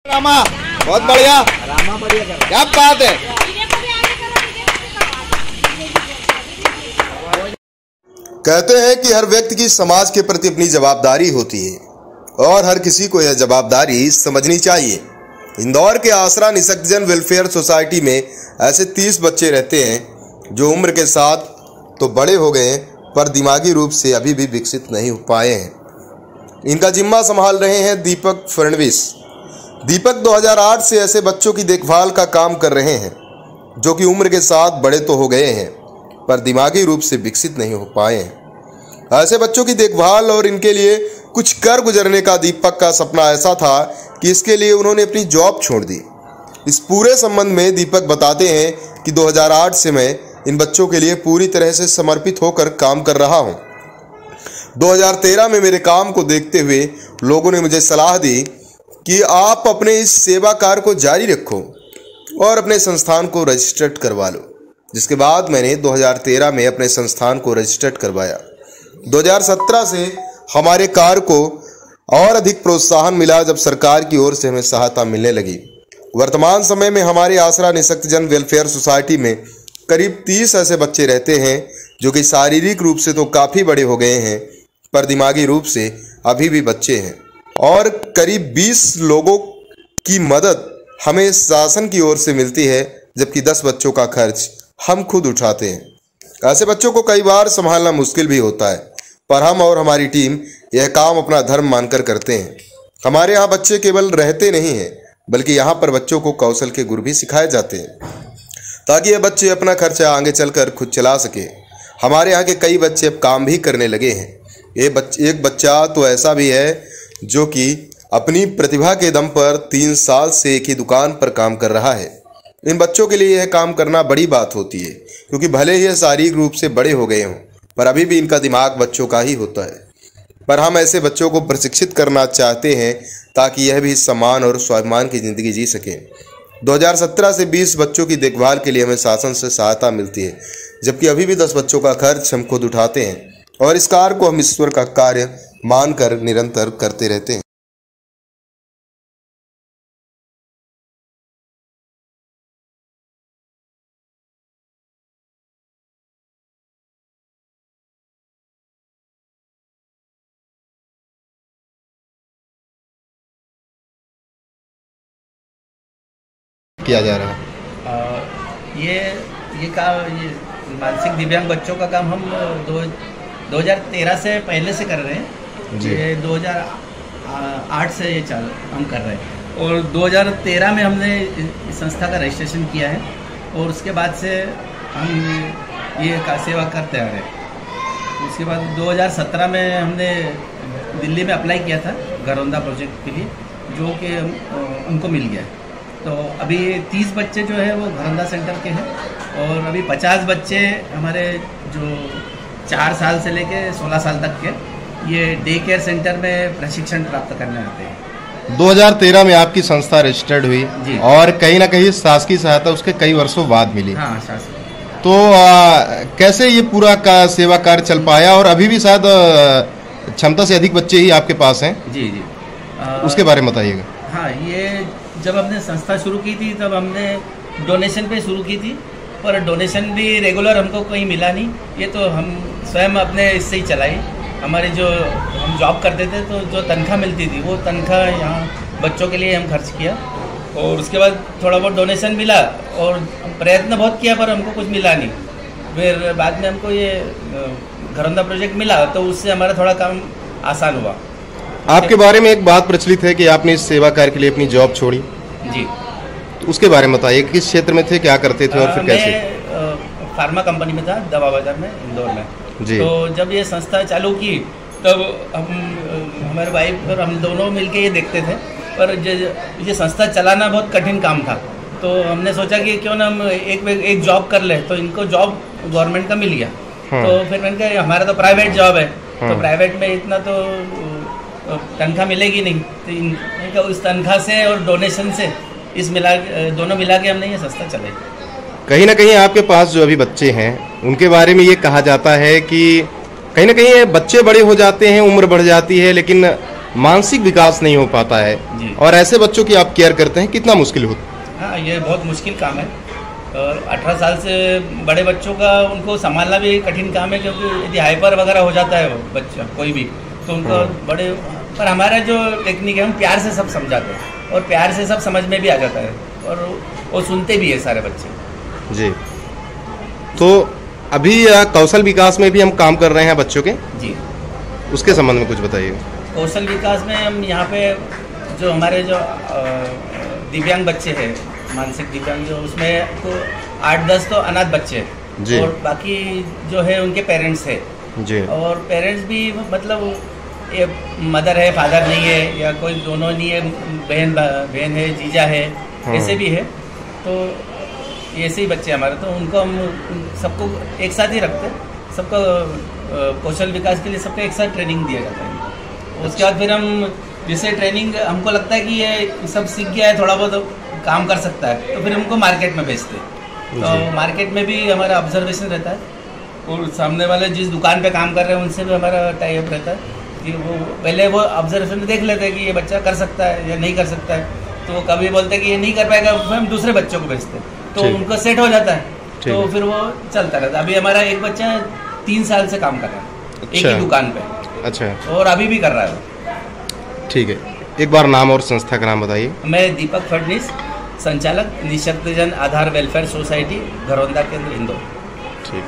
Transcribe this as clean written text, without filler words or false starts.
रामा बहुत बढ़िया, क्या बात है। कहते हैं कि हर व्यक्ति की समाज के प्रति अपनी जवाबदारी होती है और हर किसी को यह जवाबदारी समझनी चाहिए। इंदौर के आसरा निसक्तजन वेलफेयर सोसाइटी में ऐसे 30 बच्चे रहते हैं जो उम्र के साथ तो बड़े हो गए हैं पर दिमागी रूप से अभी भी विकसित नहीं हो पाए हैं। इनका जिम्मा संभाल रहे हैं दीपक फडणवीस। दीपक 2008 से ऐसे बच्चों की देखभाल का काम कर रहे हैं जो कि उम्र के साथ बड़े तो हो गए हैं पर दिमागी रूप से विकसित नहीं हो पाए हैं। ऐसे बच्चों की देखभाल और इनके लिए कुछ कर गुजरने का दीपक का सपना ऐसा था कि इसके लिए उन्होंने अपनी जॉब छोड़ दी। इस पूरे संबंध में दीपक बताते हैं कि 2008 से मैं इन बच्चों के लिए पूरी तरह से समर्पित होकर काम कर रहा हूं। 2013 में मेरे काम को देखते हुए लोगों ने मुझे सलाह दी कि आप अपने इस सेवा कार्य को जारी रखो और अपने संस्थान को रजिस्टर्ड करवा लो, जिसके बाद मैंने 2013 में अपने संस्थान को रजिस्टर्ड करवाया। 2017 से हमारे कार्य को और अधिक प्रोत्साहन मिला जब सरकार की ओर से हमें सहायता मिलने लगी। वर्तमान समय में हमारे आसरा निसक्तजन वेलफेयर सोसाइटी में करीब 30 ऐसे बच्चे रहते हैं जो कि शारीरिक रूप से तो काफ़ी बड़े हो गए हैं पर दिमागी रूप से अभी भी बच्चे हैं और करीब 20 लोगों की मदद हमें शासन की ओर से मिलती है, जबकि 10 बच्चों का खर्च हम खुद उठाते हैं। ऐसे बच्चों को कई बार संभालना मुश्किल भी होता है पर हम और हमारी टीम यह काम अपना धर्म मानकर करते हैं। हमारे यहाँ बच्चे केवल रहते नहीं हैं बल्कि यहाँ पर बच्चों को कौशल के गुर भी सिखाए जाते हैं ताकि ये बच्चे अपना खर्चा आगे चलकर खुद चला सके। हमारे यहाँ के कई बच्चे अब काम भी करने लगे हैं। एक बच्चा तो ऐसा भी है जो कि अपनी प्रतिभा के दम पर 3 साल से एक ही दुकान पर काम कर रहा है। इन बच्चों के लिए यह काम करना बड़ी बात होती है क्योंकि भले ही शारीरिक रूप से बड़े हो गए हों पर अभी भी इनका दिमाग बच्चों का ही होता है। पर हम ऐसे बच्चों को प्रशिक्षित करना चाहते हैं ताकि यह भी सम्मान और स्वाभिमान की ज़िंदगी जी सकें। 2017 से 20 बच्चों की देखभाल के लिए हमें शासन से सहायता मिलती है, जबकि अभी भी 10 बच्चों का खर्च हम खुद उठाते हैं और इस कार्य को हम ईश्वर का कार्य मानकर निरंतर करते रहते हैं। किया जा रहा है ये मानसिक दिव्यांग बच्चों का काम हम 2013 से पहले से कर रहे हैं जी। ये 2008 से ये हम कर रहे हैं और 2013 में हमने इस संस्था का रजिस्ट्रेशन किया है और उसके बाद से हम ये सेवा करते आ रहे हैं। उसके बाद 2017 में हमने दिल्ली में अप्लाई किया था घरौंदा प्रोजेक्ट के लिए जो कि उनको मिल गया। तो अभी 30 बच्चे जो है वो घरौंदा सेंटर के हैं और अभी 50 बच्चे हमारे जो 4 साल से लेके 16 साल तक के ये डे केयर सेंटर में प्रशिक्षण प्राप्त करने आते हैं। 2013 में आपकी संस्था रजिस्टर्ड हुई जी। और कहीं ना कहीं शासकीय सहायता उसके कई वर्षों बाद मिली। हाँ, शासकीय। तो कैसे ये पूरा का सेवा कार्य चल पाया और अभी भी शायद क्षमता से अधिक बच्चे ही आपके पास हैं? जी जी, उसके बारे में बताइएगा। हाँ, ये जब हमने संस्था शुरू की थी तब हमने डोनेशन पे शुरू की थी पर डोनेशन भी रेगुलर हमको कहीं मिला नहीं। ये तो हम स्वयं अपने इससे ही चलाई। हमारे जो हम जॉब करते थे तो जो तनख्वाह मिलती थी वो तनख्वाह यहाँ बच्चों के लिए हम खर्च किया और उसके बाद थोड़ा बहुत डोनेशन मिला और प्रयत्न बहुत किया पर हमको कुछ मिला नहीं। फिर बाद में हमको ये घरौंदा प्रोजेक्ट मिला तो उससे हमारा थोड़ा काम आसान हुआ। आपके बारे में एक बात प्रचलित है कि आपने इस सेवा कार्य के लिए अपनी जॉब छोड़ी जी, तो उसके बारे में बताइए। किस क्षेत्र में थे, क्या करते थे और फिर कैसे? मैं फार्मा कंपनी में था, दवा बाजार में, इंदौर में जी। तो जब ये संस्था चालू की तब हम हमारे वाइफ और हम दोनों मिलके ये देखते थे पर ये संस्था चलाना बहुत कठिन काम था। तो हमने सोचा कि क्यों ना हम एक जॉब कर ले। तो इनको जॉब गवर्नमेंट का मिल गया। तो फिर मैंने कहा हमारा तो प्राइवेट जॉब है तो प्राइवेट में इतना तो तनख्वाह मिलेगी नहीं, तो उस तनख्वाह से और डोनेशन से दोनों मिला के हमने ये संस्था चलाई। कहीं ना कहीं आपके पास जो अभी बच्चे हैं उनके बारे में ये कहा जाता है कि कहीं ना कहीं बच्चे बड़े हो जाते हैं, उम्र बढ़ जाती है, लेकिन मानसिक विकास नहीं हो पाता है जी। और ऐसे बच्चों की आप केयर करते हैं, कितना मुश्किल होता हाँ, ये बहुत मुश्किल काम है। और 18 साल से बड़े बच्चों का उनको संभालना भी कठिन काम है, क्योंकि यदि हाइपर वगैरह हो जाता है वो बच्चा कोई भी, तो उनको बड़े, पर हमारा जो टेक्निक है हम प्यार से सब समझाते हैं और प्यार से सब समझ में भी आ जाता है और वो सुनते भी है सारे बच्चे जी। तो अभी कौशल विकास में भी हम काम कर रहे हैं बच्चों के, जी। उसके संबंध में कुछ बताइए। कौशल विकास में हम यहाँ पे जो हमारे जो दिव्यांग बच्चे हैं, मानसिक दिव्यांग, जो उसमें तो 8-10 तो अनाथ बच्चे हैं जी। और बाकी जो है उनके पेरेंट्स है जी। और पेरेंट्स भी मतलब ये मदर है, फादर नहीं है, या कोई दोनों नहीं है, बहन है, जीजा है, ऐसे भी है। तो ऐसे ही बच्चे हमारे, तो उनको हम सबको एक साथ ही रखते हैं, सबको कौशल विकास के लिए सबको एक साथ ट्रेनिंग दिया जाता है। उसके बाद फिर हम जैसे ट्रेनिंग हमको लगता है कि ये सब सीख गया है, थोड़ा बहुत काम कर सकता है, तो फिर हमको मार्केट में भेजते हैं। तो मार्केट में भी हमारा ऑब्जर्वेशन रहता है और सामने वाले जिस दुकान पे काम कर रहे हैं उनसे भी हमारा टाई अप रहता है कि वो पहले वो ऑब्जर्वेशन में देख लेते हैं कि ये बच्चा कर सकता है या नहीं कर सकता है। तो वो कभी बोलते हैं कि ये नहीं कर पाएगा, फिर हम दूसरे बच्चों को भेजते हैं, तो उनको सेट हो जाता है, तो फिर वो चलता रहता है। अभी हमारा एक बच्चा 3 साल से काम कर रहा है एक ही दुकान पे। अच्छा। और अभी भी कर रहा है। ठीक है, एक बार नाम और संस्था का नाम बताइए। मैं दीपक फडनीस, संचालक निःशक्तजन आधार वेलफेयर सोसाइटी, घरौंदा केंद्र, इंदौर। ठीक।